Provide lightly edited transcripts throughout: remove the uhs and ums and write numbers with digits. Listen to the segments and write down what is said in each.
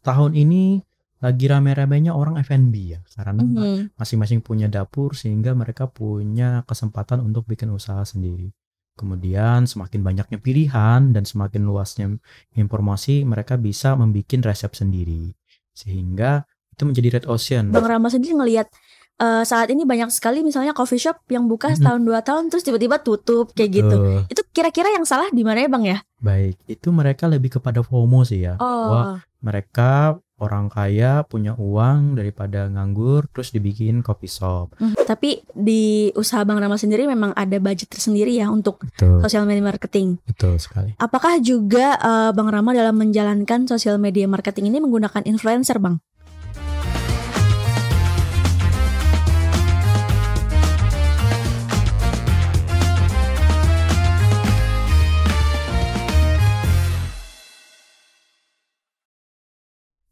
tahun ini lagi rame-ramenya orang F&B ya, karena Mhm. masing-masing punya dapur sehingga mereka punya kesempatan untuk bikin usaha sendiri. Kemudian semakin banyaknya pilihan dan semakin luasnya informasi, mereka bisa membuat resep sendiri. Sehingga itu menjadi red ocean. Bang Rama sendiri ngelihat saat ini banyak sekali misalnya coffee shop yang buka setahun 2 tahun terus tiba-tiba tutup kayak gitu. Betul. Itu kira-kira yang salah di mana ya Bang ya? Baik, itu mereka lebih kepada FOMO sih ya. Bahwa Oh, mereka orang kaya punya uang daripada nganggur terus dibikin coffee shop. tapi di usaha Bang Rama sendiri memang ada budget tersendiri ya untuk Betul, social media marketing. betul sekali. Apakah juga Bang Rama dalam menjalankan social media marketing ini menggunakan influencer, Bang?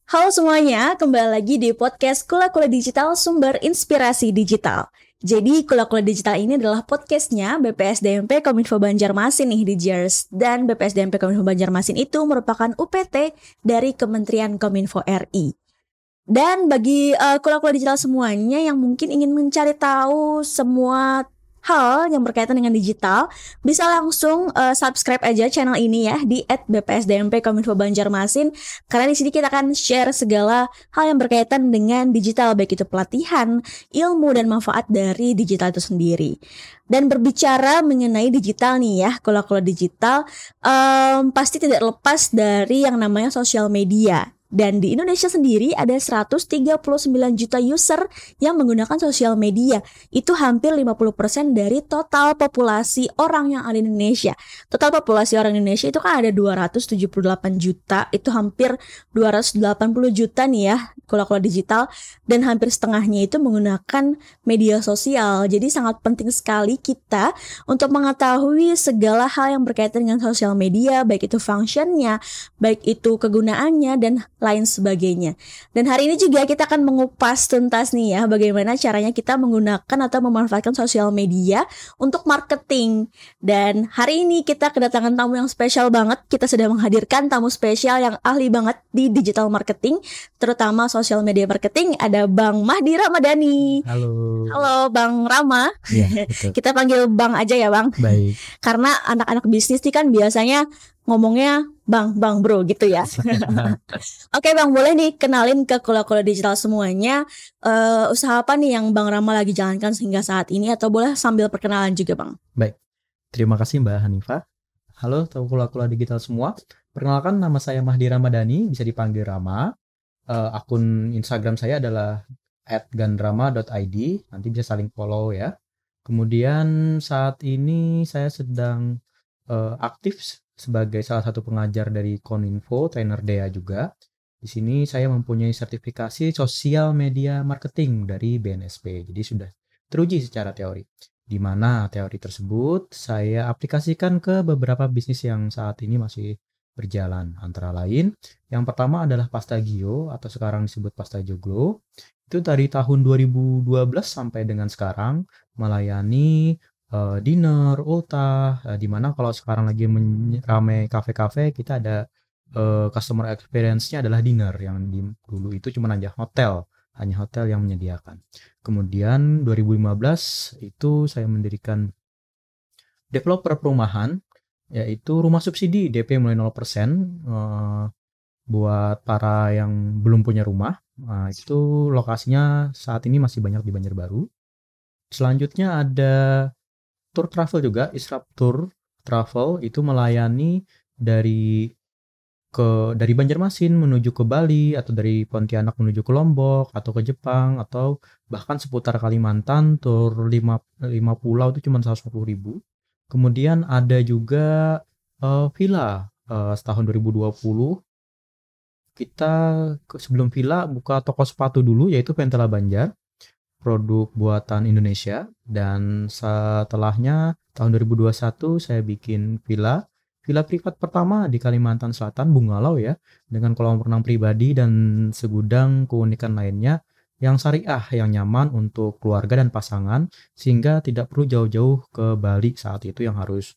Halo semuanya, kembali lagi di podcast Kula-Kula Digital, sumber inspirasi digital. Jadi Kula-Kula Digital ini adalah podcastnya BPSDMP Kominfo Banjarmasin nih di JERS. Dan BPSDMP Kominfo Banjarmasin itu merupakan UPT dari Kementerian Kominfo RI. Dan bagi Kula-Kula Digital semuanya yang mungkin ingin mencari tahu semua hal yang berkaitan dengan digital, bisa langsung subscribe aja channel ini ya di @bpsdmp Kominfo Banjarmasin, karena di sini kita akan share segala hal yang berkaitan dengan digital, baik itu pelatihan, ilmu dan manfaat dari digital itu sendiri. Dan berbicara mengenai digital nih ya, Kula-Kula Digital pasti tidak lepas dari yang namanya sosial media. Dan di Indonesia sendiri ada 139 juta user yang menggunakan sosial media. Itu hampir 50% dari total populasi orang yang ada di Indonesia. Total populasi orang Indonesia itu kan ada 278 juta. Itu hampir 280 juta nih ya, Kula-Kula Digital. Dan hampir setengahnya itu menggunakan media sosial. Jadi sangat penting sekali kita untuk mengetahui segala hal yang berkaitan dengan sosial media, baik itu fungsinya, baik itu kegunaannya, dan lain sebagainya. Dan hari ini juga kita akan mengupas tuntas nih ya, bagaimana caranya kita menggunakan atau memanfaatkan sosial media untuk marketing. Dan hari ini kita kedatangan tamu yang spesial banget. Kita sudah menghadirkan tamu spesial yang ahli banget di digital marketing, terutama sosial media marketing. Ada Bang Mahdi Ramadhani. Halo. Halo Bang Rama. Iya, betul. Kita panggil Bang aja ya Bang. Baik. Karena anak-anak bisnis nih kan biasanya ngomongnya bang bro gitu ya. Oke Bang, boleh nih kenalin ke Kula-Kula Digital semuanya, usaha apa nih yang Bang Rama lagi jalankan sehingga saat ini, atau boleh sambil perkenalan juga Bang. Baik, terima kasih Mbak Hanifah. Halo Kula-Kula Digital semua. Perkenalkan, nama saya Mahdi Ramadhani, bisa dipanggil Rama. Akun Instagram saya adalah @gandrama.id, nanti bisa saling follow ya. Kemudian saat ini saya sedang aktif sebagai salah satu pengajar dari Kominfo, trainer DEA juga. Di sini saya mempunyai sertifikasi sosial media marketing dari BNSP. Jadi sudah teruji secara teori. Di mana teori tersebut saya aplikasikan ke beberapa bisnis yang saat ini masih berjalan. Antara lain, yang pertama adalah Pastagio atau sekarang disebut Pastagio Glow. Itu dari tahun 2012 sampai dengan sekarang melayani dinner, ultah, di mana kalau sekarang lagi ramai kafe-kafe, kita ada customer experience-nya adalah dinner, yang dulu itu cuma hanya hotel yang menyediakan. Kemudian 2015 itu saya mendirikan developer perumahan, yaitu rumah subsidi DP mulai 0% buat para yang belum punya rumah. Nah, itu lokasinya saat ini masih banyak di Banjarbaru. Selanjutnya ada tour travel juga, Israp Tour Travel, itu melayani dari Banjarmasin menuju ke Bali, atau dari Pontianak menuju ke Lombok, atau ke Jepang, atau bahkan seputar Kalimantan. Tour 5 pulau itu cuma 150.000. Kemudian ada juga villa, setahun 2020 kita sebelum villa buka toko sepatu dulu, yaitu Pentela Banjar, produk buatan Indonesia. Dan setelahnya tahun 2021 saya bikin villa privat pertama di Kalimantan Selatan, Bungalau ya, dengan kolam renang pribadi dan segudang keunikan lainnya yang syariah, yang nyaman untuk keluarga dan pasangan, sehingga tidak perlu jauh-jauh ke Bali saat itu yang harus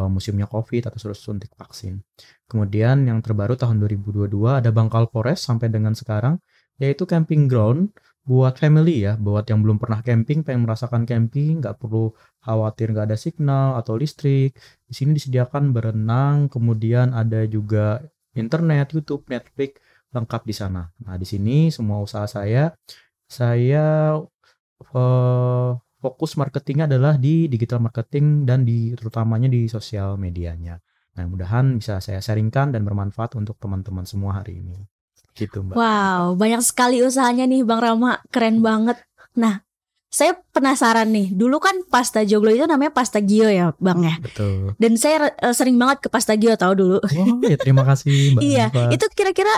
musimnya COVID atau suruh suntik vaksin. Kemudian yang terbaru tahun 2022 ada Bangkal Forest sampai dengan sekarang, yaitu camping ground buat family ya, buat yang belum pernah camping, pengen merasakan camping, nggak perlu khawatir nggak ada signal atau listrik. Di sini disediakan berenang, kemudian ada juga internet, YouTube, Netflix lengkap di sana. Nah, di sini semua usaha saya fokus marketingnya adalah di digital marketing dan terutamanya di sosial medianya. Nah, mudah-mudahan bisa saya sharingkan dan bermanfaat untuk teman-teman semua hari ini. Gitu, Mbak. Wow, banyak sekali usahanya nih Bang Rama, keren banget. Nah, saya penasaran nih, dulu kan pasta joglo itu namanya pasta Gio ya Bang ya? Betul. Dan saya sering banget ke pasta Gio tahu dulu. Oh ya, terima kasih Mbak. Iya, itu kira-kira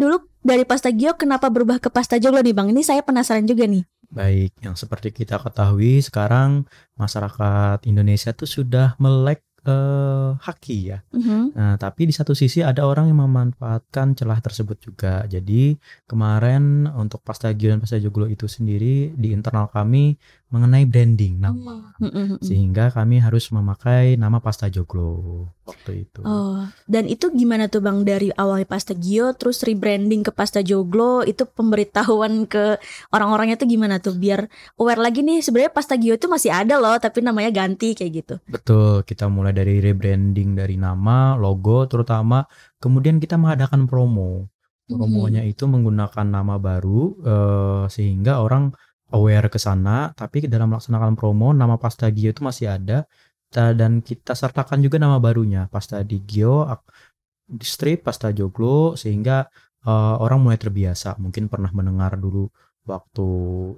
dulu dari pasta Gio kenapa berubah ke pasta joglo nih Bang? Ini saya penasaran juga nih. Baik, yang seperti kita ketahui sekarang masyarakat Indonesia tuh sudah melek haki ya. Nah, tapi di satu sisi ada orang yang memanfaatkan celah tersebut juga. Jadi kemarin untuk pasta Gio dan pasta joglo itu sendiri di internal kami mengenai branding nama, sehingga kami harus memakai nama pasta joglo waktu itu. Oh, dan itu gimana tuh Bang dari awalnya pasta Gio terus rebranding ke pasta joglo, itu pemberitahuan ke orang-orangnya tuh gimana tuh biar aware lagi nih sebenarnya pasta Gio itu masih ada loh tapi namanya ganti kayak gitu. Betul, kita mulai dari rebranding dari nama, logo terutama, kemudian kita mengadakan promo. Promonya itu menggunakan nama baru sehingga orang aware ke sana, tapi dalam melaksanakan promo nama pasta Gio itu masih ada dan kita sertakan juga nama barunya, pasta di Gio, di strip pasta joglo, sehingga orang mulai terbiasa. Mungkin pernah mendengar dulu waktu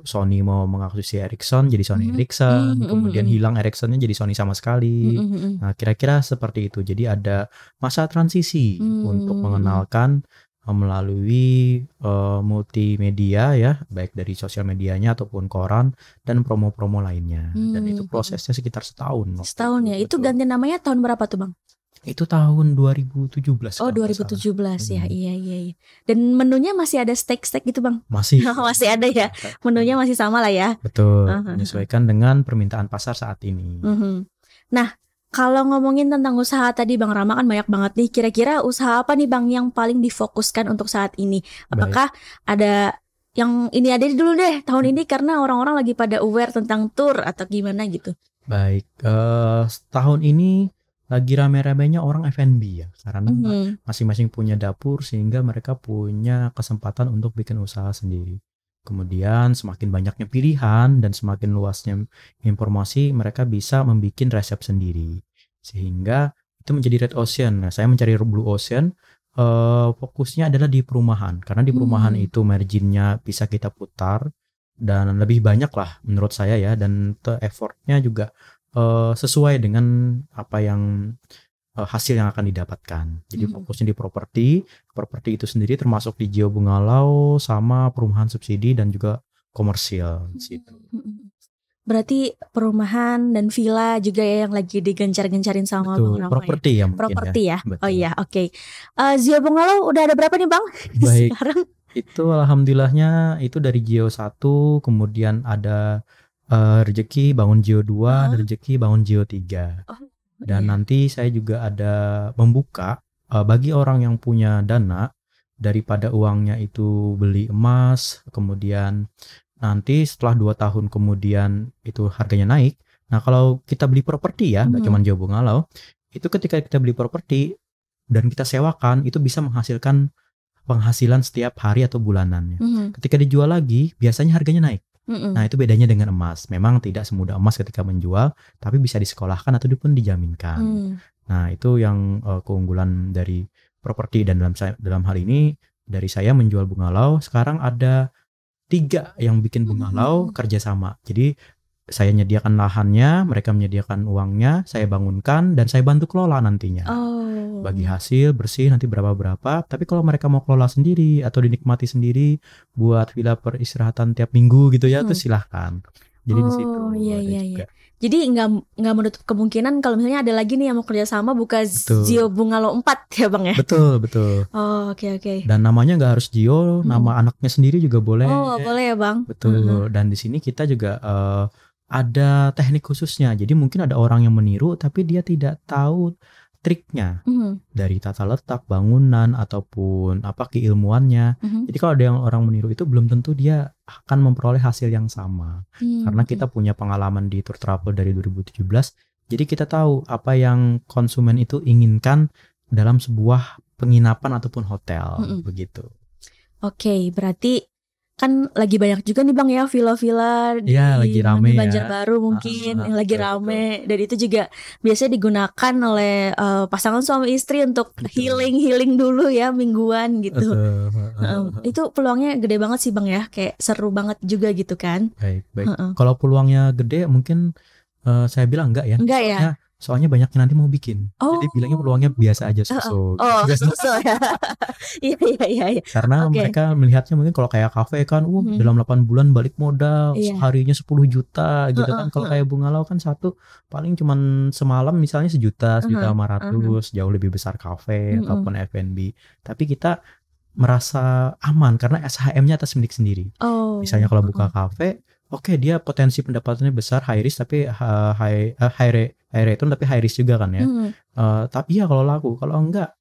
Sony mau mengakuisisi Ericsson jadi Sony Ericsson, kemudian hilang Ericssonnya jadi Sony sama sekali. Nah, kira-kira seperti itu. Jadi ada masa transisi untuk mengenalkan melalui multimedia ya, baik dari sosial medianya ataupun koran dan promo-promo lainnya. Dan itu prosesnya sekitar setahun. Setahun ya. Itu ganti namanya tahun berapa tuh Bang? Itu tahun 2017. Oh, 2017 ya. Iya. Dan menunya masih ada steak-steak gitu Bang? Masih. Masih ada ya. Menunya masih sama lah ya. Betul. Menyesuaikan dengan permintaan pasar saat ini. Nah, kalau ngomongin tentang usaha tadi Bang Rama kan banyak banget nih. Kira-kira usaha apa nih Bang yang paling difokuskan untuk saat ini? Apakah ada yang ini ada dulu deh tahun ini karena orang-orang lagi pada aware tentang tour atau gimana gitu? Baik, tahun ini lagi rame-ramenya orang F&B ya, karena masing-masing punya dapur sehingga mereka punya kesempatan untuk bikin usaha sendiri. Kemudian semakin banyaknya pilihan dan semakin luasnya informasi, mereka bisa membuat resep sendiri. Sehingga itu menjadi red ocean. Nah, saya mencari blue ocean, fokusnya adalah di perumahan. Karena di perumahan itu marginnya bisa kita putar dan lebih banyak lah menurut saya ya. Dan effortnya juga sesuai dengan apa yang hasil yang akan didapatkan. Jadi fokusnya di properti itu sendiri termasuk di Gio Bungalau sama perumahan subsidi dan juga komersial di situ. Berarti perumahan dan villa juga ya yang lagi digencar-gencarin sama Bang Rama. Properti ya mungkin. Properti ya. Betul. Oh iya, oke. Gio Bungalau udah ada berapa nih Bang? Baik. Sekarang itu alhamdulillahnya itu dari Gio 1, kemudian ada rezeki bangun Gio 2, ada rezeki bangun Gio 3. Dan nanti saya juga ada membuka bagi orang yang punya dana daripada uangnya itu beli emas, kemudian nanti setelah 2 tahun kemudian itu harganya naik. Nah, kalau kita beli properti ya, nggak cuma Gio Bungalau, itu ketika kita beli properti dan kita sewakan itu bisa menghasilkan penghasilan setiap hari atau bulanannya. Ketika dijual lagi, biasanya harganya naik. Nah, itu bedanya dengan emas. Memang tidak semudah emas ketika menjual, tapi bisa disekolahkan atau pun dijaminkan. Nah, itu yang keunggulan dari properti. Dan dalam hal ini dari saya menjual Bungalau, sekarang ada 3 yang bikin Bungalau kerjasama. Jadi saya menyediakan lahannya, mereka menyediakan uangnya, saya bangunkan dan saya bantu kelola nantinya. Bagi hasil bersih nanti berapa. Tapi kalau mereka mau kelola sendiri atau dinikmati sendiri buat villa peristirahatan tiap minggu gitu ya, itu silahkan. Jadi di situ. Iya. Jadi nggak menutup kemungkinan kalau misalnya ada lagi nih yang mau kerjasama buka Gio Bungalau 4 ya Bang ya? Betul. Oh, oke. Dan namanya nggak harus Gio, nama anaknya sendiri juga boleh. Oh, boleh ya Bang? Betul. Dan di sini kita juga ada teknik khususnya. Jadi mungkin ada orang yang meniru tapi dia tidak tahu triknya dari tata letak bangunan ataupun apa keilmuannya. Jadi kalau ada yang orang meniru itu belum tentu dia akan memperoleh hasil yang sama. Karena kita punya pengalaman di tour travel dari 2017. Jadi kita tahu apa yang konsumen itu inginkan dalam sebuah penginapan ataupun hotel begitu. Oke, berarti kan lagi banyak juga nih Bang ya villa-villa di lagi rame Banjarbaru mungkin yang lagi rame, dan itu juga biasanya digunakan oleh pasangan suami istri untuk healing dulu ya mingguan gitu. Itu peluangnya gede banget sih Bang ya, kayak seru banget juga gitu kan. Baik. Kalau peluangnya gede mungkin saya bilang enggak ya. Soalnya banyak yang nanti mau bikin. Jadi bilangnya peluangnya biasa aja so. Ya. Iya. Karena mereka melihatnya mungkin kalau kayak kafe kan dalam 8 bulan balik modal, seharinya 10 juta gitu kan. Kalau kayak Bungalow kan satu paling cuman semalam misalnya 1 juta, 1.500.000, jauh lebih besar kafe ataupun F&B. Tapi kita merasa aman karena SHM-nya atas milik sendiri. Misalnya kalau buka kafe, dia potensi pendapatannya besar, high risk tapi high return tapi high risk juga kan ya. Tapi ya kalau laku, kalau enggak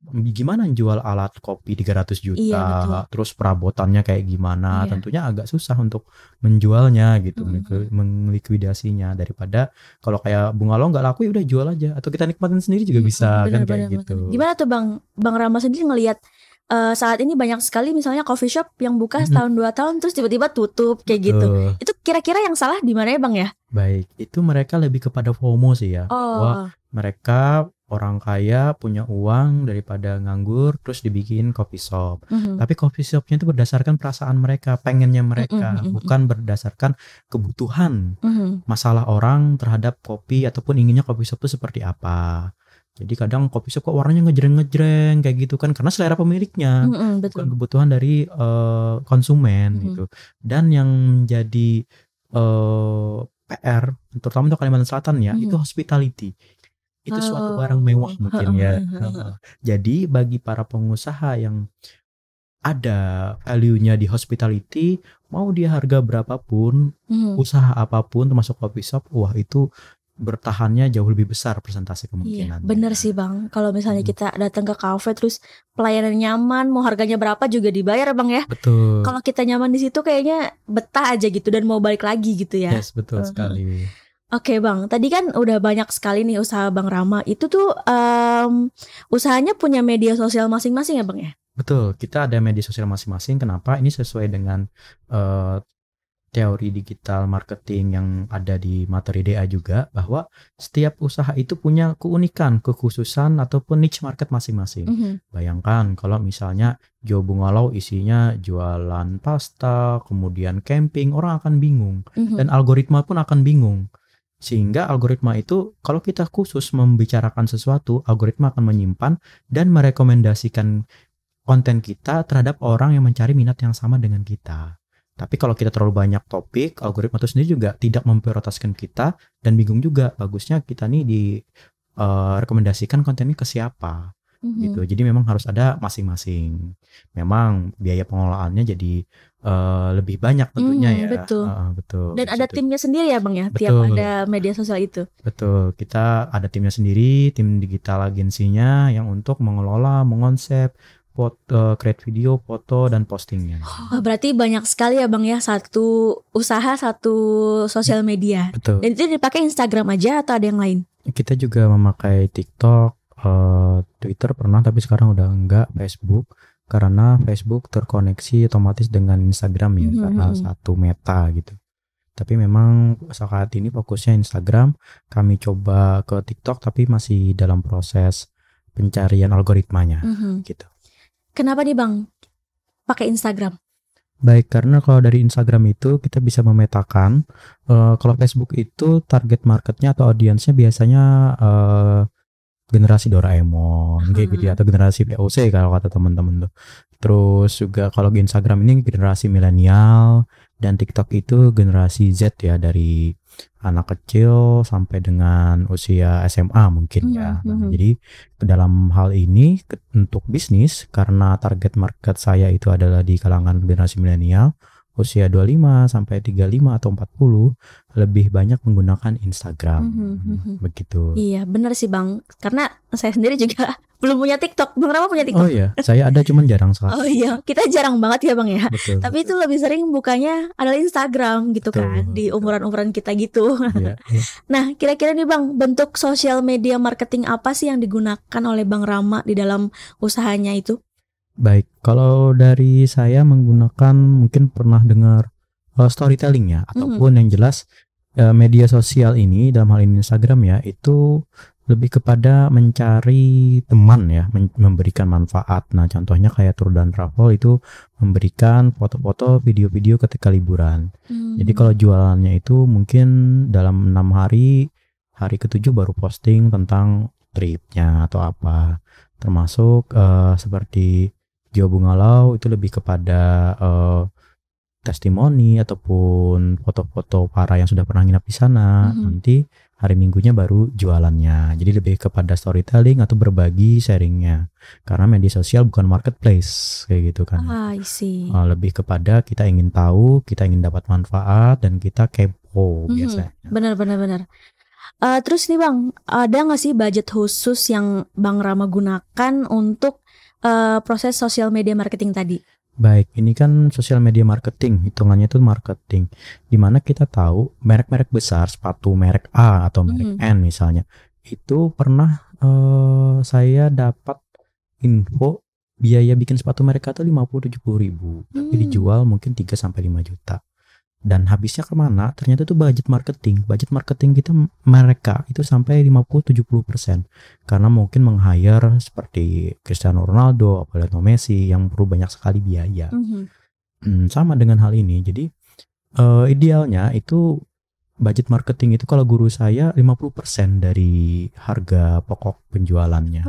gimana jual alat kopi 300 juta, terus perabotannya kayak gimana, tentunya agak susah untuk menjualnya gitu, melikuidasinya. Daripada kalau kayak Bungalow nggak laku ya udah jual aja, atau kita nikmatin sendiri juga bisa kan kayak gitu. Gimana tuh Bang Rama sendiri ngelihat saat ini banyak sekali misalnya coffee shop yang buka setahun 2 tahun terus tiba-tiba tutup kayak gitu. Itu kira-kira yang salah di mana ya Bang ya? Baik, itu mereka lebih kepada FOMO sih ya. Bahwa mereka orang kaya punya uang daripada nganggur terus dibikin coffee shop. Tapi coffee shopnya itu berdasarkan perasaan mereka, pengennya mereka, bukan berdasarkan kebutuhan masalah orang terhadap kopi ataupun inginnya coffee shop itu seperti apa. Jadi kadang kopi shop kok warnanya ngejreng-ngejreng kayak gitu kan, karena selera pemiliknya, bukan kebutuhan dari konsumen gitu. Dan yang menjadi PR terutama untuk Kalimantan Selatan ya, itu hospitality. Itu suatu barang mewah mungkin ya. Jadi bagi para pengusaha yang ada value-nya di hospitality, mau dia harga berapapun, usaha apapun termasuk coffee shop, wah itu bertahannya jauh lebih besar persentase kemungkinan. Bener sih Bang, kalau misalnya kita datang ke kafe terus pelayanan nyaman, mau harganya berapa juga dibayar Bang ya. Betul. Kalau kita nyaman di situ kayaknya betah aja gitu dan mau balik lagi gitu ya. Yes, betul sekali. Oke Bang, tadi kan udah banyak sekali nih usaha Bang Rama. Itu tuh usahanya punya media sosial masing-masing ya Bang ya? Betul, kita ada media sosial masing-masing. Kenapa? Ini sesuai dengan teori digital marketing yang ada di materi DA juga, bahwa setiap usaha itu punya keunikan, kekhususan ataupun niche market masing-masing. Bayangkan kalau misalnya Jo Bungalow isinya jualan pasta, kemudian camping, orang akan bingung dan algoritma pun akan bingung. Sehingga algoritma itu kalau kita khusus membicarakan sesuatu, algoritma akan menyimpan dan merekomendasikan konten kita terhadap orang yang mencari minat yang sama dengan kita. Tapi kalau kita terlalu banyak topik, algoritma itu sendiri juga tidak memprioritaskan kita dan bingung juga bagusnya kita nih rekomendasikan kontennya ke siapa gitu. Jadi memang harus ada masing-masing. Memang biaya pengelolaannya jadi lebih banyak tentunya ya. Betul. Dan ada timnya sendiri ya Bang ya, tiap ada media sosial itu. Betul, kita ada timnya sendiri, tim digital agensinya yang untuk mengelola, mengonsep, create video, foto, dan postingnya. Berarti banyak sekali ya Bang ya, satu usaha, satu sosial media. Betul. Dan itu dipakai Instagram aja atau ada yang lain? Kita juga memakai TikTok, Twitter pernah, tapi sekarang udah enggak, Facebook. Karena Facebook terkoneksi otomatis dengan Instagram ya, karena satu meta gitu. Tapi memang saat ini fokusnya Instagram. Kami coba ke TikTok tapi masih dalam proses pencarian algoritmanya gitu. Kenapa nih Bang pakai Instagram? Baik, karena kalau dari Instagram itu kita bisa memetakan, kalau Facebook itu target marketnya atau audiensnya biasanya generasi Doraemon kayak gitu ya, atau generasi POC kalau kata teman-teman tuh. Terus juga kalau di Instagram ini generasi milenial, dan TikTok itu generasi Z ya, dari anak kecil sampai dengan usia SMA mungkin ya. Jadi dalam hal ini untuk bisnis, karena target market saya itu adalah di kalangan generasi milenial, usia 25 sampai 35 atau 40 lebih banyak menggunakan Instagram. Begitu. Iya, benar sih Bang. Karena saya sendiri juga belum punya TikTok. Bang Rama punya TikTok? Oh iya, saya ada cuman jarang sekali. Oh iya, kita jarang banget ya Bang ya. Betul. Tapi itu lebih sering bukanya adalah Instagram gitu kan, di umuran-umuran kita gitu. Iya. Nah, kira-kira nih Bang, bentuk sosial media marketing apa sih yang digunakan oleh Bang Rama di dalam usahanya itu? Baik, kalau dari saya menggunakan, mungkin pernah dengar storytelling ya, ataupun yang jelas media sosial ini, dalam hal ini Instagram ya, itu lebih kepada mencari teman ya, memberikan manfaat. Nah, contohnya kayak tour dan travel itu memberikan foto-foto, video-video ketika liburan. Jadi kalau jualannya itu mungkin dalam 6 hari, hari ke-7 baru posting tentang tripnya atau apa. Termasuk seperti Jawa Bungalau itu lebih kepada testimoni ataupun foto-foto para yang sudah pernah nginap di sana. Nanti hari Minggunya baru jualannya. Jadi lebih kepada storytelling atau berbagi sharingnya. Karena media sosial bukan marketplace kayak gitu kan. I see. Lebih kepada kita ingin tahu, kita ingin dapat manfaat, dan kita kepo biasanya. Benar. Terus nih Bang, ada nggak sih budget khusus yang Bang Rama gunakan untuk proses sosial media marketing tadi? Baik, ini kan sosial media marketing, hitungannya itu marketing, dimana kita tahu merek-merek besar, sepatu merek A atau merek N misalnya, itu pernah saya dapat info biaya bikin sepatu mereka tuh 50-70 ribu, tapi dijual mungkin 3-5 juta. Dan habisnya kemana? Ternyata itu budget marketing kita mereka itu sampai 50-70%, karena mungkin meng-hire seperti Cristiano Ronaldo, Lionel Messi yang perlu banyak sekali biaya. Sama dengan hal ini. Jadi idealnya itu budget marketing itu kalau guru saya 50% dari harga pokok penjualannya.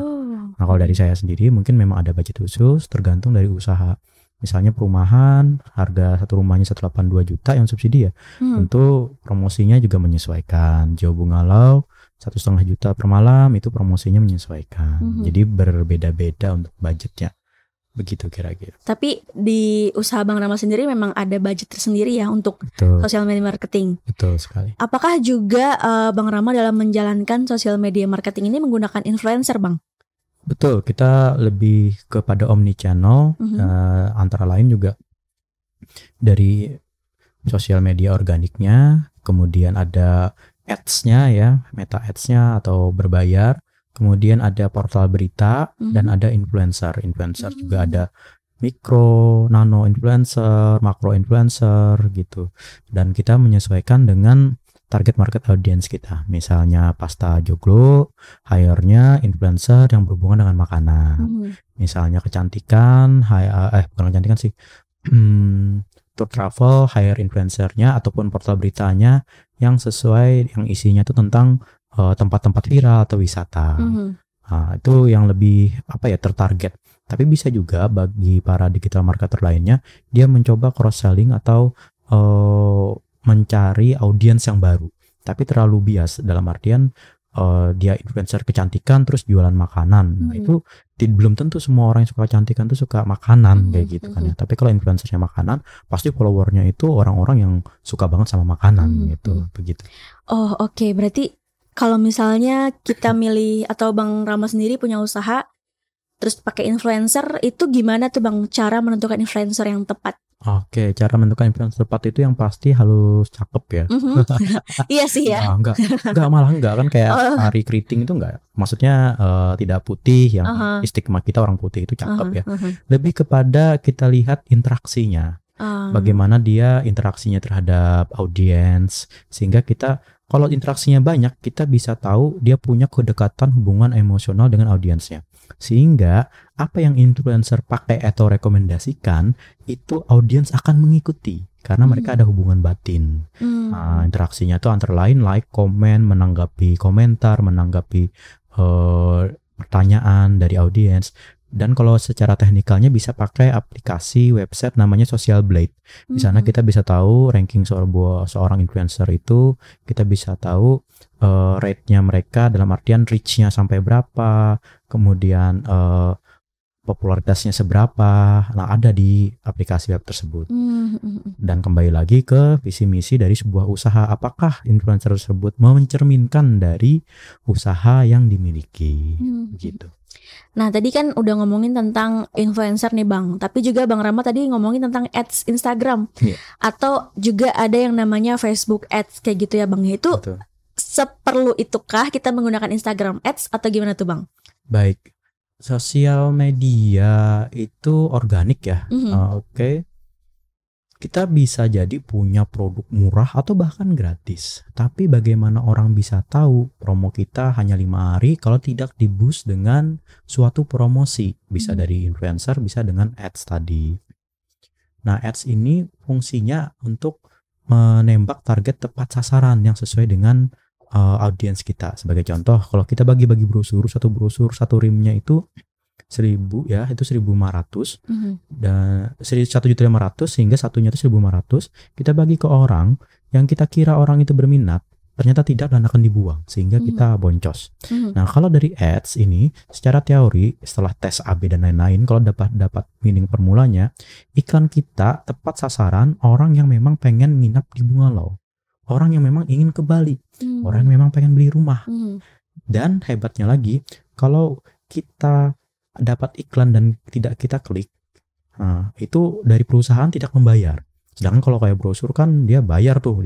Nah, kalau dari saya sendiri mungkin memang ada budget khusus tergantung dari usaha. Misalnya perumahan, harga satu rumahnya 182 juta yang subsidi ya. Tentu promosinya juga menyesuaikan. Jawa Bungalau 1,5 juta per malam, itu promosinya menyesuaikan. Jadi berbeda-beda untuk budgetnya. Begitu kira-kira. Tapi di usaha Bang Rama sendiri memang ada budget tersendiri ya untuk sosial media marketing. Betul sekali. Apakah juga Bang Rama dalam menjalankan sosial media marketing ini menggunakan influencer Bang? Betul, kita lebih kepada omni channel, antara lain juga dari sosial media organiknya, kemudian ada ads-nya ya, meta ads-nya atau berbayar, kemudian ada portal berita, dan ada influencer juga ada mikro, nano influencer, makro influencer gitu. Dan kita menyesuaikan dengan target market audience kita. Misalnya pasta joglo, hire-nya influencer yang berhubungan dengan makanan. Misalnya kecantikan, bukan kecantikan sih, tour travel, hire influencernya ataupun portal beritanya yang sesuai, yang isinya itu tentang tempat-tempat viral atau wisata. Nah, itu yang lebih tertarget. Tapi bisa juga bagi para digital marketer lainnya, dia mencoba cross selling atau mencari audiens yang baru, tapi terlalu bias dalam artian dia influencer kecantikan terus jualan makanan. Nah, itu belum tentu semua orang yang suka kecantikan tuh suka makanan kayak gitu kan ya. Tapi kalau influencernya makanan, pasti followernya itu orang-orang yang suka banget sama makanan gitu, begitu. Oh oke. Berarti kalau misalnya kita milih atau Bang Rama sendiri punya usaha terus pakai influencer, itu gimana tuh Bang cara menentukan influencer yang tepat? Oke, cara menentukan influencer tepat itu yang pasti harus cakep ya. Iya sih ya. Nah, enggak kan kayak Ari Kriting itu enggak. Maksudnya tidak putih, yang stigma kita orang putih itu cakep ya. Lebih kepada kita lihat interaksinya. Bagaimana dia interaksinya terhadap audiens, sehingga kita kalau interaksinya banyak, kita bisa tahu dia punya kedekatan hubungan emosional dengan audiensnya. Sehingga apa yang influencer pakai atau rekomendasikan itu audiens akan mengikuti karena mereka ada hubungan batin. Nah, interaksinya itu antara lain like, komen, menanggapi komentar, menanggapi pertanyaan dari audiens. Dan kalau secara teknikalnya bisa pakai aplikasi website namanya Social Blade. Di sana kita bisa tahu ranking seorang influencer itu, kita bisa tahu rate-nya mereka dalam artian reach-nya sampai berapa, kemudian popularitasnya seberapa. Nah, ada di aplikasi web tersebut. Dan kembali lagi ke visi misi dari sebuah usaha, apakah influencer tersebut mencerminkan dari usaha yang dimiliki, gitu. Nah, tadi kan udah ngomongin tentang influencer nih Bang, tapi juga Bang Rama tadi ngomongin tentang ads Instagram, atau juga ada yang namanya Facebook ads kayak gitu ya Bang. Itu Betul. Seperlu itukah kita menggunakan Instagram ads atau gimana tuh Bang? Baik, sosial media itu organik ya. Oke. Kita bisa jadi punya produk murah atau bahkan gratis. Tapi bagaimana orang bisa tahu promo kita hanya 5 hari kalau tidak di-boost dengan suatu promosi. Bisa dari influencer, bisa dengan ads tadi. Nah, ads ini fungsinya untuk menembak target tepat sasaran yang sesuai dengan audiens kita. Sebagai contoh, kalau kita bagi-bagi brosur, satu rimnya itu 1.000 ya, itu 1.500 dan 1.500.000 sehingga satunya itu 1.500 kita bagi ke orang yang kita kira orang itu berminat, ternyata tidak dan akan dibuang sehingga kita boncos. Nah, kalau dari ads ini secara teori setelah tes AB dan lain-lain, kalau dapat meaning formulanya, iklan kita tepat sasaran orang yang memang pengen nginap di Bungalau, orang yang memang ingin ke Bali, orang yang memang pengen beli rumah. Dan hebatnya lagi, kalau kita dapat iklan dan tidak kita klik, nah, itu dari perusahaan tidak membayar. Sedangkan kalau kayak brosur kan dia bayar tuh,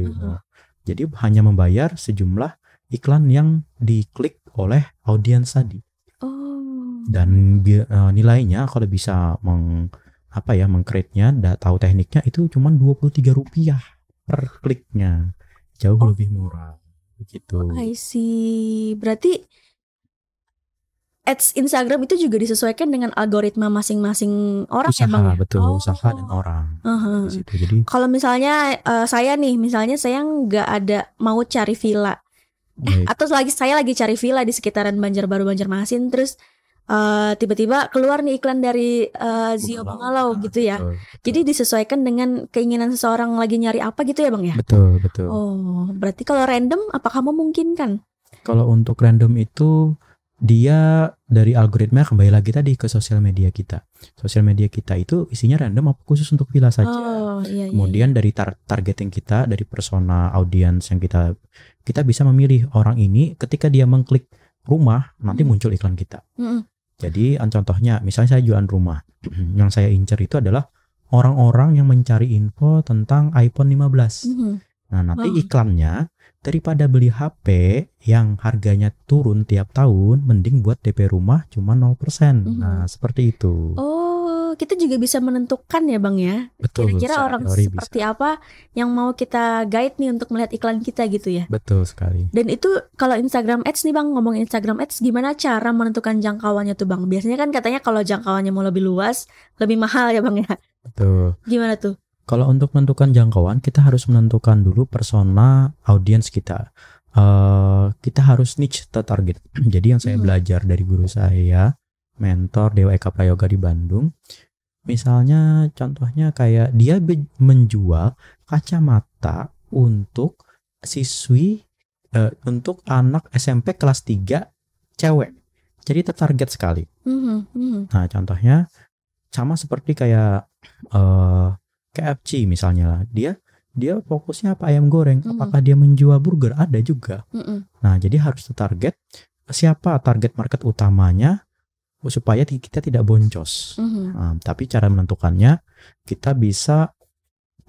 jadi hanya membayar sejumlah iklan yang diklik oleh audiens tadi. Dan nilainya kalau bisa meng-create-nya, tahu tekniknya, itu cuma Rp23 per kliknya, jauh lebih murah begitu. I see. Berarti ads Instagram itu juga disesuaikan dengan algoritma masing-masing orang usaha, ya Bang ya? Betul, usaha dan orang. Jadi kalau misalnya saya nggak ada mau cari villa, atau saya lagi cari villa di sekitaran Banjarbaru Banjarmasin, terus tiba-tiba keluar nih iklan dari Zio Bungalau gitu ya. Betul. Jadi disesuaikan dengan keinginan seseorang lagi nyari apa gitu ya Bang ya? Betul. Oh, berarti kalau random apakah memungkinkan? Kalau untuk random itu dia dari algoritma kembali lagi tadi ke sosial media kita. Sosial media kita itu isinya random apa khusus untuk villa saja. Kemudian dari targeting kita, dari persona audiens yang kita bisa memilih orang ini ketika dia mengklik rumah, nanti muncul iklan kita. Jadi contohnya misalnya saya jualan rumah, yang saya incer itu adalah orang-orang yang mencari info tentang iPhone 15. Nah, nanti iklannya daripada beli HP yang harganya turun tiap tahun, mending buat DP rumah cuma 0%. Nah, seperti itu. Oh, kita juga bisa menentukan ya Bang ya. Betul. Kira-kira orang seperti apa yang mau kita guide nih untuk melihat iklan kita gitu ya. Betul sekali. Dan itu kalau Instagram Ads nih Bang, ngomongin Instagram Ads, gimana cara menentukan jangkauannya tuh Bang? Biasanya kan katanya kalau jangkauannya mau lebih luas, lebih mahal ya Bang ya. Betul. Gimana tuh? Kalau untuk menentukan jangkauan, kita harus menentukan dulu persona audiens kita. Kita harus niche target. Jadi yang saya belajar dari guru saya, mentor Dewa Eka Prayoga di Bandung, misalnya contohnya kayak dia menjual kacamata untuk siswi, untuk anak SMP kelas 3 cewek. Jadi tertarget sekali. Nah, contohnya sama seperti kayak KFC misalnya, dia fokusnya apa, ayam goreng. Apakah dia menjual burger? Ada juga. Nah, jadi harus target siapa target market utamanya supaya kita tidak boncos. Nah, tapi cara menentukannya kita bisa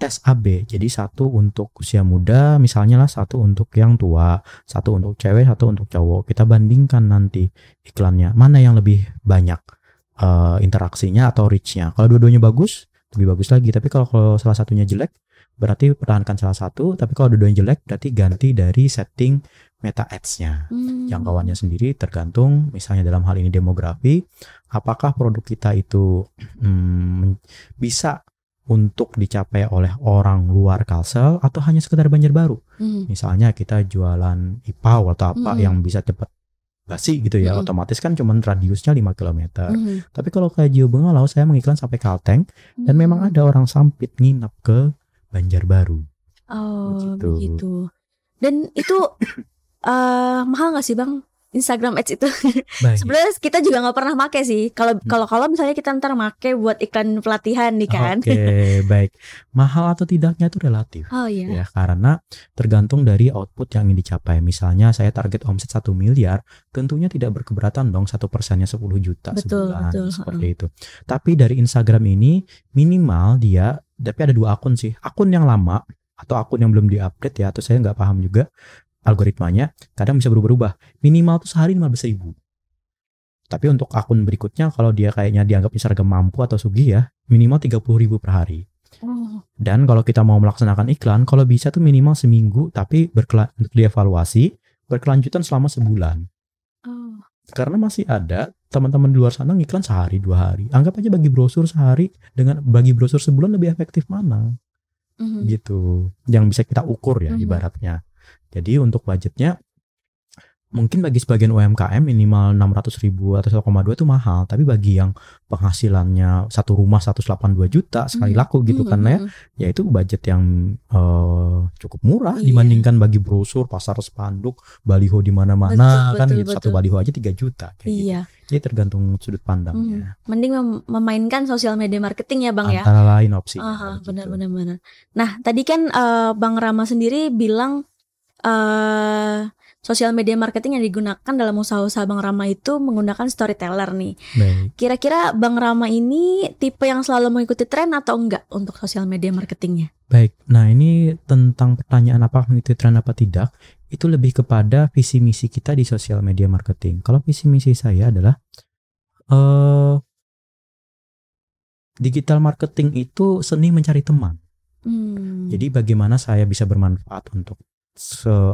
tes AB. Jadi satu untuk usia muda misalnya lah, satu untuk yang tua, satu untuk cewek, satu untuk cowok. Kita bandingkan nanti iklannya mana yang lebih banyak interaksinya atau reach-nya. Kalau dua-duanya bagus, lebih bagus lagi. Tapi kalau salah satunya jelek, berarti pertahankan salah satu. Tapi kalau dua-duanya jelek, berarti ganti dari setting meta ads-nya. Jangkauannya sendiri tergantung, misalnya dalam hal ini demografi, apakah produk kita itu bisa untuk dicapai oleh orang luar Kalsel atau hanya sekedar Banjarbaru. Misalnya kita jualan IPAW atau apa yang bisa cepat basi gitu ya, otomatis kan cuma radiusnya 5 km. Tapi kalau kayak Zio Bungalau, saya mengiklan sampai Kalteng, dan memang ada orang Sampit nginap ke Banjarbaru. Oh, begitu. Dan itu mahal nggak sih Bang Instagram Ads itu. Baik. Sebenarnya kita juga nggak pernah make sih. Kalau misalnya kita ntar make buat iklan pelatihan nih kan. Oke, baik. Mahal atau tidaknya itu relatif. Oh iya. Ya, karena tergantung dari output yang ingin dicapai. Misalnya saya target omset 1 miliar, tentunya tidak berkeberatan dong 1%-nya 10 juta sebulan. Betul. Seperti itu. Tapi dari Instagram ini minimal dia, tapi ada 2 akun sih. Akun yang lama atau akun yang belum diupdate ya, atau saya nggak paham juga algoritmanya, kadang bisa berubah-ubah. Minimal tuh sehari 15.000. Tapi untuk akun berikutnya, kalau dia kayaknya dianggap Instagram mampu atau sugih ya, minimal 30.000 per hari. Dan kalau kita mau melaksanakan iklan, kalau bisa tuh minimal seminggu, tapi untuk dievaluasi, berkelanjutan selama sebulan. Karena masih ada teman-teman di luar sana ngiklan sehari 2 hari. Anggap aja bagi brosur sehari dengan bagi brosur sebulan lebih efektif mana? Gitu. Yang bisa kita ukur ya ibaratnya. Jadi untuk budgetnya mungkin bagi sebagian UMKM minimal 600.000 atau 1,2 itu mahal, tapi bagi yang penghasilannya satu rumah 182 juta sekali laku gitu kan ya itu budget yang cukup murah dibandingkan bagi brosur, pasar spanduk, baliho di mana-mana kan gitu. Satu baliho aja 3 juta kayak gitu. Jadi tergantung sudut pandangnya. Mending memainkan sosial media marketing ya Bang ya. Antara lain opsinya. Benar. Nah, tadi kan Bang Rama sendiri bilang sosial media marketing yang digunakan dalam usaha-usaha Bang Rama itu menggunakan storyteller nih. Baik. Kira-kira Bang Rama ini tipe yang selalu mengikuti tren atau enggak untuk sosial media marketingnya? Baik, nah ini tentang pertanyaan apa mengikuti tren apa tidak, itu lebih kepada visi misi kita di sosial media marketing. Kalau visi misi saya adalah digital marketing itu seni mencari teman. Jadi bagaimana saya bisa bermanfaat untuk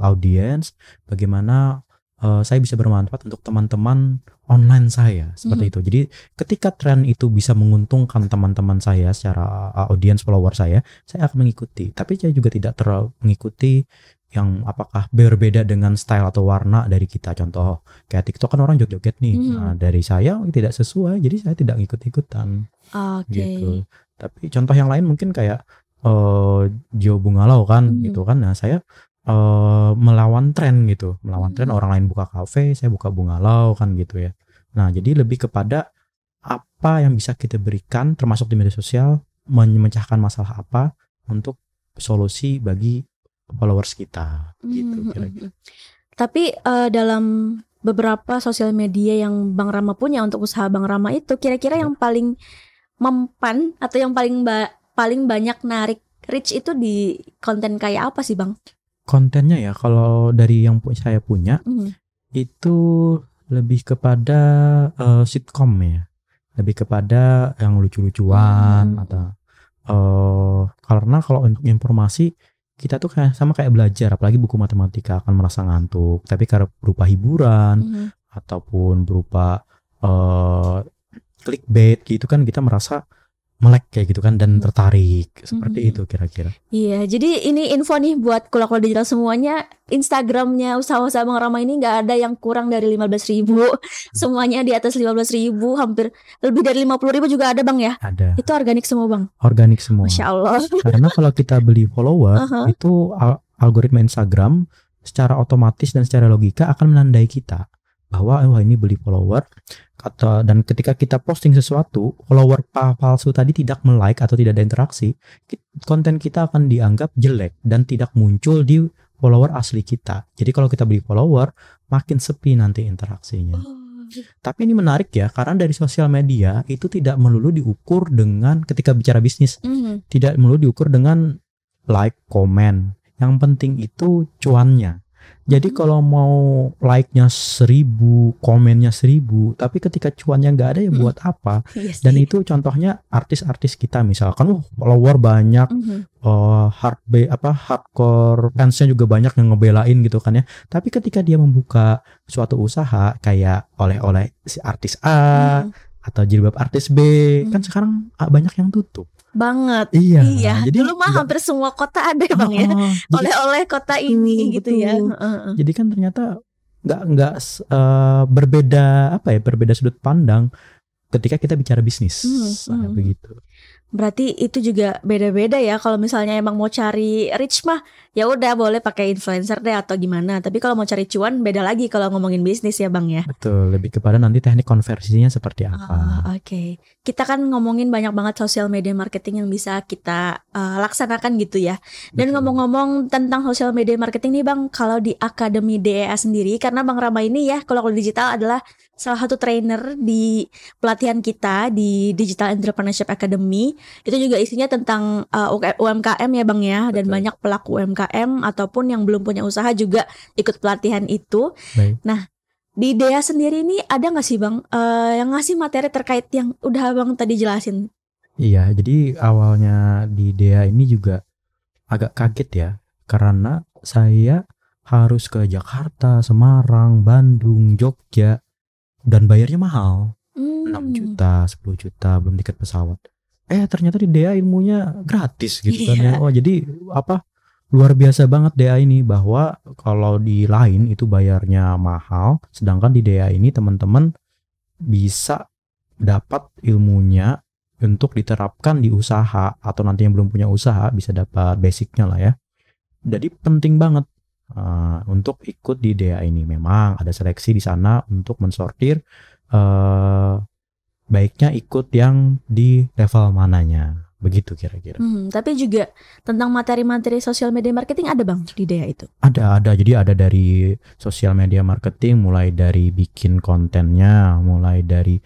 audiens, bagaimana saya bisa bermanfaat untuk teman-teman online saya seperti itu. Jadi ketika tren itu bisa menguntungkan teman-teman saya secara audiens follower saya akan mengikuti. Tapi saya juga tidak terlalu mengikuti yang apakah berbeda dengan style atau warna dari kita. Contoh kayak TikTok kan orang joget-joget nih. Nah, dari saya tidak sesuai, jadi saya tidak ikut-ikutan. Gitu. Tapi contoh yang lain mungkin kayak Joe Bungalau kan gitu kan. Nah, saya melawan tren gitu, tren orang lain buka kafe, saya buka Bungalau kan gitu ya. Nah, jadi lebih kepada apa yang bisa kita berikan termasuk di media sosial, memecahkan masalah apa untuk solusi bagi followers kita gitu kira-kira. Tapi dalam beberapa sosial media yang Bang Rama punya untuk usaha Bang Rama itu, kira-kira yang paling mempan atau yang paling banyak narik reach itu di konten kayak apa sih Bang? Kontennya ya, kalau dari yang saya punya itu lebih kepada sitcom ya, lebih kepada yang lucu-lucuan atau karena kalau untuk informasi kita tuh kayak belajar, apalagi buku matematika akan merasa ngantuk, tapi karena berupa hiburan ataupun berupa clickbait gitu kan kita merasa melek kayak gitu kan dan tertarik seperti itu kira-kira. Iya, jadi ini info nih buat kula-kula digital semuanya, Instagramnya usaha-usaha Bang Rama ini nggak ada yang kurang dari 15.000, semuanya di atas 15.000, hampir lebih dari 50.000 juga ada Bang ya? Ada. Itu organik semua Bang? Organik semua. Masya Allah. Karena kalau kita beli follower itu algoritma Instagram secara otomatis dan secara logika akan menandai kita bahwa wah ini beli follower, dan ketika kita posting sesuatu, follower palsu tadi tidak like atau tidak ada interaksi, konten kita akan dianggap jelek dan tidak muncul di follower asli kita. Jadi kalau kita beli follower, makin sepi nanti interaksinya. Tapi ini menarik ya, karena dari sosial media itu tidak melulu diukur dengan, ketika bicara bisnis, tidak melulu diukur dengan like, komen. Yang penting itu cuannya. Jadi kalau mau like-nya 1.000, komennya 1.000, tapi ketika cuannya nggak ada ya buat apa? Dan itu contohnya artis-artis kita misalkan, follower banyak, hardcore fansnya juga banyak yang ngebelain gitu kan ya. Tapi ketika dia membuka suatu usaha kayak oleh-oleh si artis A atau jilbab artis B, kan sekarang banyak yang tutup. Banget. Iya. Jadi dulu mah hampir semua kota ada Bang ya. Oleh-oleh kota ini gitu ya. Jadi kan ternyata nggak berbeda berbeda sudut pandang ketika kita bicara bisnis. Begitu. Berarti itu juga beda-beda ya. Kalau misalnya emang mau cari rich mah ya udah boleh pakai influencer deh atau gimana. Tapi kalau mau cari cuan beda lagi kalau ngomongin bisnis ya Bang ya. Betul, lebih kepada nanti teknik konversinya seperti apa. Oke. Kita kan ngomongin banyak banget sosial media marketing yang bisa kita laksanakan gitu ya. Dan Betul. ngomong-ngomong tentang sosial media marketing nih Bang, kalau di Akademi DEA sendiri, karena Bang Rama ini ya, kalau digital adalah salah satu trainer di pelatihan kita di Digital Entrepreneurship Academy. Itu juga isinya tentang UMKM ya Bang ya. Dan Betul. banyak pelaku UMKM ataupun yang belum punya usaha juga ikut pelatihan itu. Baik. Nah, di DEA sendiri ini ada nggak sih Bang yang ngasih materi terkait yang udah Bang tadi jelasin? Iya, jadi awalnya di DEA ini juga agak kaget ya, karena saya harus ke Jakarta, Semarang, Bandung, Jogja, dan bayarnya mahal. 6 juta, 10 juta, belum tiket pesawat. Ternyata di DEA ilmunya gratis gitu kan ya. Oh, jadi apa? Luar biasa banget DEA ini, bahwa kalau di lain itu bayarnya mahal, sedangkan di DEA ini teman-teman bisa dapat ilmunya untuk diterapkan di usaha, atau nanti yang belum punya usaha bisa dapat basicnya lah ya. Jadi penting banget untuk ikut di DEA ini. Memang ada seleksi di sana untuk mensortir baiknya ikut yang di level mananya. Begitu kira-kira. Tapi juga tentang materi-materi sosial media marketing ada Bang di DEA itu? Ada. Jadi ada dari sosial media marketing, mulai dari bikin kontennya, mulai dari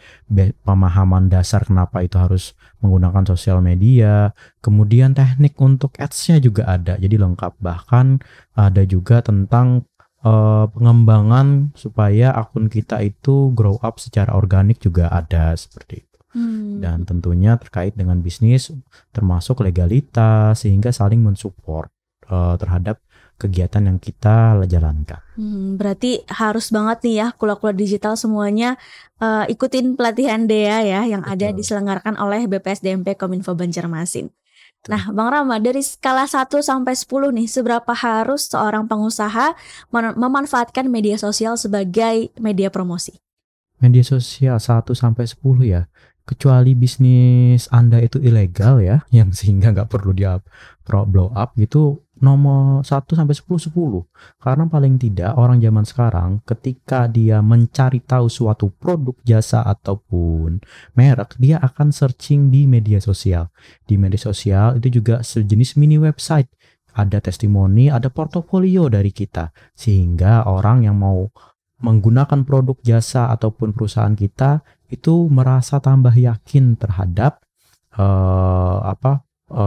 pemahaman dasar kenapa itu harus menggunakan sosial media, kemudian teknik untuk ads-nya juga ada. Jadi lengkap. Bahkan ada juga tentang pengembangan supaya akun kita itu grow up secara organik juga ada, seperti itu. Dan tentunya terkait dengan bisnis, termasuk legalitas, sehingga saling mensupport terhadap kegiatan yang kita jalankan. Berarti harus banget nih ya kula-kula digital semuanya ikutin pelatihan DEA ya yang ada diselenggarakan oleh BPSDMP Kominfo Banjarmasin. Nah, Bang Rama, dari skala 1 sampai 10 nih, seberapa harus seorang pengusaha memanfaatkan media sosial sebagai media promosi? Media sosial 1 sampai 10 ya. Kecuali bisnis Anda itu ilegal ya, yang sehingga nggak perlu dia blow up gitu, nomor 1 sampai 10. Karena paling tidak orang zaman sekarang ketika dia mencari tahu suatu produk, jasa ataupun merek, dia akan searching di media sosial. Di media sosial itu juga sejenis mini website. Ada testimoni, ada portofolio dari kita. Sehingga orang yang mau menggunakan produk, jasa ataupun perusahaan kita itu merasa tambah yakin terhadap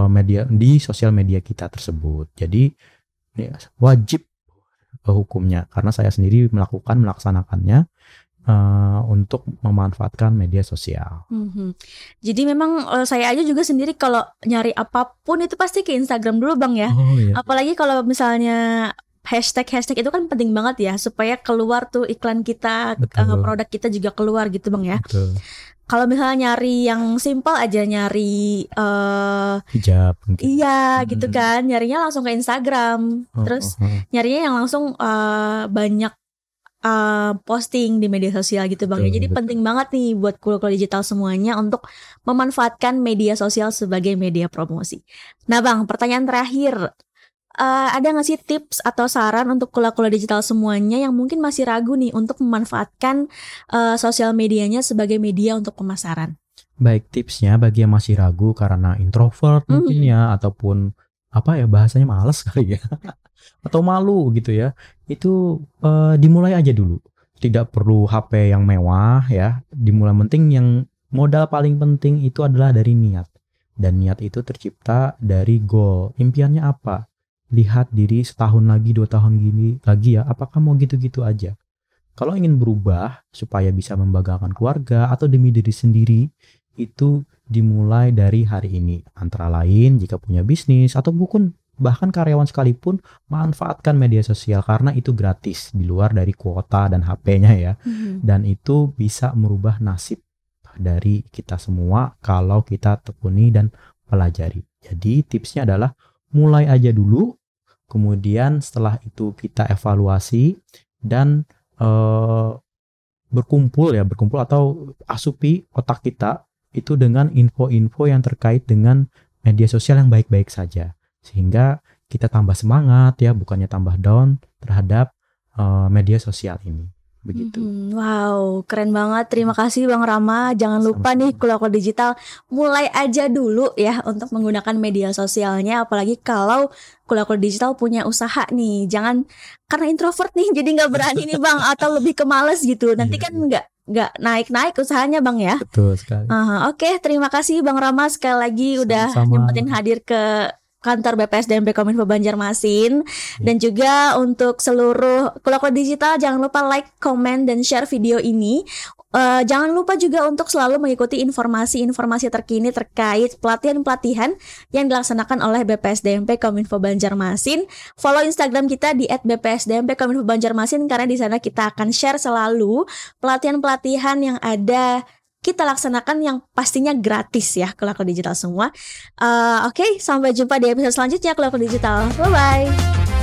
media di sosial media kita tersebut. Jadi ini wajib hukumnya, karena saya sendiri melaksanakannya untuk memanfaatkan media sosial. Jadi memang saya aja juga sendiri kalau nyari apapun itu pasti ke Instagram dulu Bang ya. Apalagi kalau misalnya hashtag itu kan penting banget ya supaya keluar tuh iklan kita, produk kita juga keluar gitu Bang ya. Kalau misalnya nyari yang simpel aja, nyari hijab mungkin. Iya gitu kan, nyarinya langsung ke Instagram. Terus nyarinya yang langsung banyak posting di media sosial gitu Bang. Jadi penting banget nih buat kula-kula digital semuanya untuk memanfaatkan media sosial sebagai media promosi. Nah Bang, pertanyaan terakhir. Ada nggak sih tips atau saran untuk kula-kula digital semuanya yang mungkin masih ragu nih untuk memanfaatkan sosial medianya sebagai media untuk pemasaran? Baik, tipsnya bagi yang masih ragu karena introvert mungkin ya, ataupun bahasanya malas kali ya, atau malu gitu ya, itu dimulai aja dulu. Tidak perlu HP yang mewah ya, dimulai. Penting yang modal paling penting itu adalah dari niat, dan niat itu tercipta dari goal. Impiannya apa? Lihat diri setahun lagi, 2 tahun gini lagi ya, apakah mau gitu-gitu aja? Kalau ingin berubah supaya bisa membanggakan keluarga atau demi diri sendiri, itu dimulai dari hari ini. Antara lain jika punya bisnis atau bahkan karyawan sekalipun, manfaatkan media sosial karena itu gratis di luar dari kuota dan HP-nya ya. Dan itu bisa merubah nasib dari kita semua kalau kita tekuni dan pelajari. Jadi tipsnya adalah mulai aja dulu, kemudian setelah itu kita evaluasi dan berkumpul atau asupi otak kita itu dengan info-info yang terkait dengan media sosial yang baik-baik saja. Sehingga kita tambah semangat ya, bukannya tambah down terhadap media sosial ini. Begitu. Wow, keren banget. Terima kasih Bang Rama. Jangan lupa nih Kula-Kula Digital mulai aja dulu ya untuk menggunakan media sosialnya. Apalagi kalau Kula-Kula Digital punya usaha nih. Jangan karena introvert nih jadi nggak berani nih Bang, atau lebih ke males gitu. Nanti kan nggak naik-naik usahanya Bang ya. Betul sekali. Oke, terima kasih Bang Rama sekali lagi udah nyempetin hadir ke kantor BPS DMP Kominfo Banjarmasin. Dan juga untuk seluruh Kula-Kula Digital, jangan lupa like, comment, dan share video ini. Jangan lupa juga untuk selalu mengikuti informasi-informasi terkini terkait pelatihan-pelatihan yang dilaksanakan oleh BPS DMP Kominfo Banjarmasin. Follow Instagram kita di @bpsdmp Kominfo Banjarmasin karena di sana kita akan share selalu pelatihan-pelatihan yang ada kita laksanakan yang pastinya gratis ya, Kula-Kula Digital semua. Oke, sampai jumpa di episode selanjutnya Kula-Kula Digital. Bye-bye.